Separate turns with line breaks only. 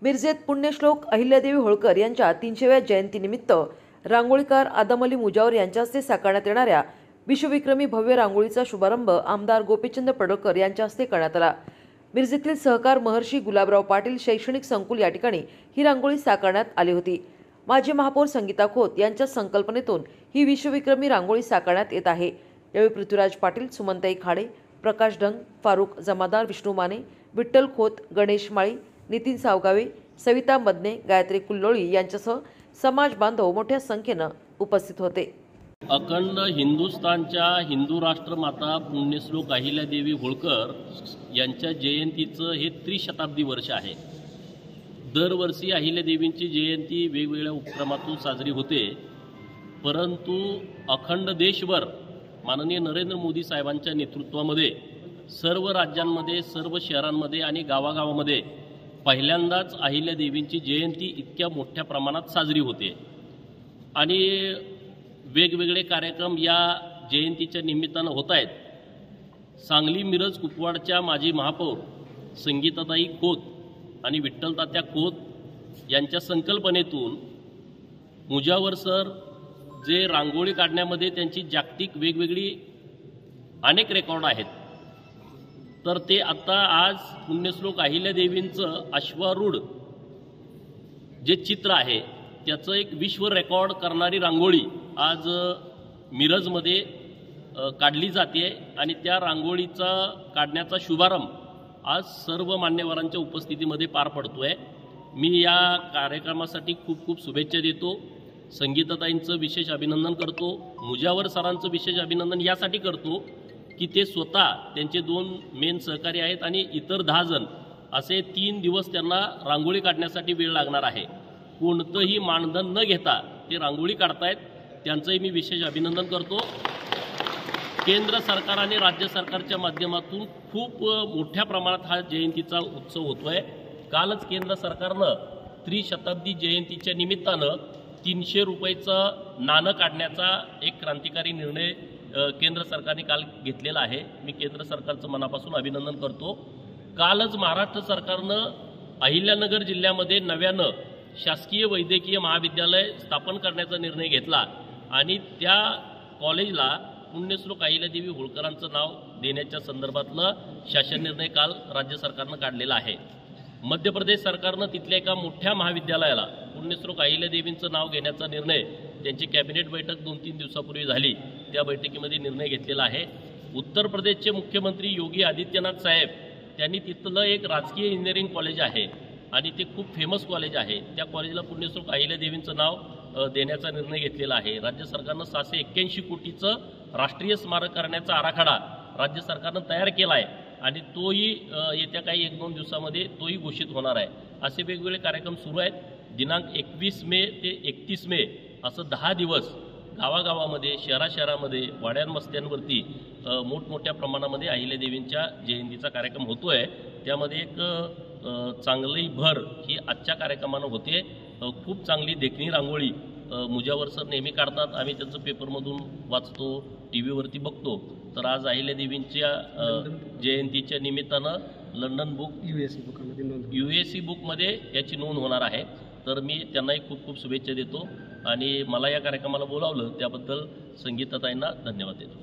मिरजेत पुण्यश्लोक अहिल्यादेवी होळकर यांच्या 300व्या जयंतीनिमित्त रांगोळीकार आदम अली मुजावर यांच्या हस्ते साकारण्यात येणाऱ्या विश्वविक्रमी भव्य रांगोळीचा शुभारंभ आमदार गोपीचंद पडळकर यांच्या हस्ते करण्यात आला। मिरजेतील सहकार महर्षी गुलाबराव पाटील शैक्षणिक संकुल या ठिकाणी ही रांगोळी साकारण्यात आली होती। माजी महापौर संगीता खोत यांच्या संकल्पनेतून ही विश्वविक्रमी रांगोळी साकारण्यात येत आहे। यावेळी पृथ्वीराज पाटील, सुमनताई खाडे, प्रकाश ढंग, फारुख जमादार, विष्णू माने, विठ्ठल खोत, गणेश माळी, नितीन सावगावे, सविता मदने, गायत्री कुल्लोळी यांच्यासह समाज बांधव मोठ्या संख्येने उपस्थित होते।
अखंड हिंदुस्थानच्या हिंदू राष्ट्रमाता पुण्यश्लोक अहिल्यादेवी होळकर यांच्या जयंतीचं हे त्रिशताब्दी वर्ष आहे। दरवर्षी अहिल्यादेवींची जयंती वेगवेगळ्या उपक्रमातून साजरी होते, परंतु अखंड देशभर माननीय नरेंद्र मोदी साहेबांच्या नेतृत्वामध्ये सर्व राज्यांमध्ये, सर्व शहरांमध्ये आणि गावागावामध्ये पहिल्यांदाच अहिल्यादेवींची जयंती इतक्या मोठ्या प्रमाणात साजरी होते आणि वेगवेगळे कार्यक्रम या जयंतीच्या निमित्तानं होत आहेत। सांगली मिरज कुपवाडच्या माजी महापौर संगीताताई खोत आणि विठ्ठल तात्या खोत यांच्या संकल्पनेतून मुजावर सर जे रांगोळी काढण्यामध्ये त्यांची जागतिक वेगवेगळी अनेक रेकॉर्ड आहेत, तर ते आता आज पुण्यश्लोक अहिल्यादेवींचं अश्वारूढ जे चित्र आहे त्याचं एक विश्व रेकॉर्ड करणारी रांगोळी आज मिरजमध्ये काढली जाते आणि त्या रांगोळीचा काढण्याचा शुभारंभ आज सर्व मान्यवरांच्या उपस्थितीमध्ये पार पडतोय। मी या कार्यक्रमासाठी खूप खूप शुभेच्छा देतो। संगीताताईंचं विशेष अभिनंदन करतो। मुजावर सरांचं विशेष अभिनंदन यासाठी करतो की ते स्वतः त्यांचे 2 मेन सहकारी आहेत आणि इतर 10 जण असे 3 दिवस त्यांना रांगोळी काढण्यासाठी वेळ लागणार आहे। कोणतंही मानधन न घेता ते रांगोळी काढतायत, त्यांचंही मी विशेष अभिनंदन करतो। केंद्र सरकार आणि राज्य सरकारच्या माध्यमातून खूप मोठ्या प्रमाणात हा जयंतीचा उत्सव होतोय। कालच केंद्र सरकारनं त्रिशताब्दी जयंतीच्या निमित्तानं 300 रुपयाचं नाणं काढण्याचा एक क्रांतिकारी निर्णय केंद्र सरकारने काल घेतलेला आहे। मी केंद्र सरकारचं मनापासून अभिनंदन करतो। कालच महाराष्ट्र सरकारनं अहिल्यानगर जिल्ह्यामध्ये नव्यानं शासकीय वैद्यकीय महाविद्यालय स्थापन करण्याचा निर्णय घेतला आणि त्या कॉलेजला पुण्यश्लोक अहिल्यादेवी होळकरांचं नाव देण्याच्या संदर्भातला शासन निर्णय काल राज्य सरकारनं काढलेला आहे। मध्य प्रदेश सरकारनं तिथल्या एका मोठ्या महाविद्यालयाला पुण्यश्लोक अहिल्यादेवींचं नाव घेण्याचा निर्णय त्यांची कॅबिनेट बैठक 2-3 दिवसापूर्वी झाली, त्या बैठकीमध्ये निर्णय घेतलेला आहे। उत्तर प्रदेशचे मुख्यमंत्री योगी आदित्यनाथ साहेब त्यांनी तिथलं एक राजकीय इंजिनिअरिंग कॉलेज आहे आणि ते खूप फेमस कॉलेज आहे, त्या कॉलेजला पुण्यश्लोक अहिल्यादेवींचं नाव देण्याचा निर्णय घेतलेला आहे। राज्य सरकारनं 681 कोटीचं राष्ट्रीय स्मारक करण्याचा आराखडा राज्य सरकारनं तयार केला आहे आणि तोही येत्या काही 1-2 दिवसामध्ये तोही घोषित होणार आहे। असे वेगवेगळे कार्यक्रम सुरू आहेत। दिनांक 21 मे ते 31 मे असं 10 दिवस गावागावामध्ये, शहरामध्ये, वाड्यांवस्त्यांवरती मोठमोठ्या प्रमाणामध्ये अहिल्यादेवींच्या जयंतीचा कार्यक्रम होतोय। त्यामध्ये एक चांगली भर ही आजच्या कार्यक्रमानं होते। खूप चांगली देखणी रांगोळी मुजावर सर नेहमी काढतात, आम्ही त्यांचं पेपरमधून वाचतो, टीव्हीवरती बघतो। तर आज अहिल्यादेवींच्या जयंतीच्या निमित्तानं लंडन बुक USC बुकमध्ये याची नोंद होणार आहे। तर मी त्यांनाही खूप खूप शुभेच्छा देतो आणि मला या कार्यक्रमाला बोलावलं त्याबद्दल संगीताताईंना धन्यवाद देतो।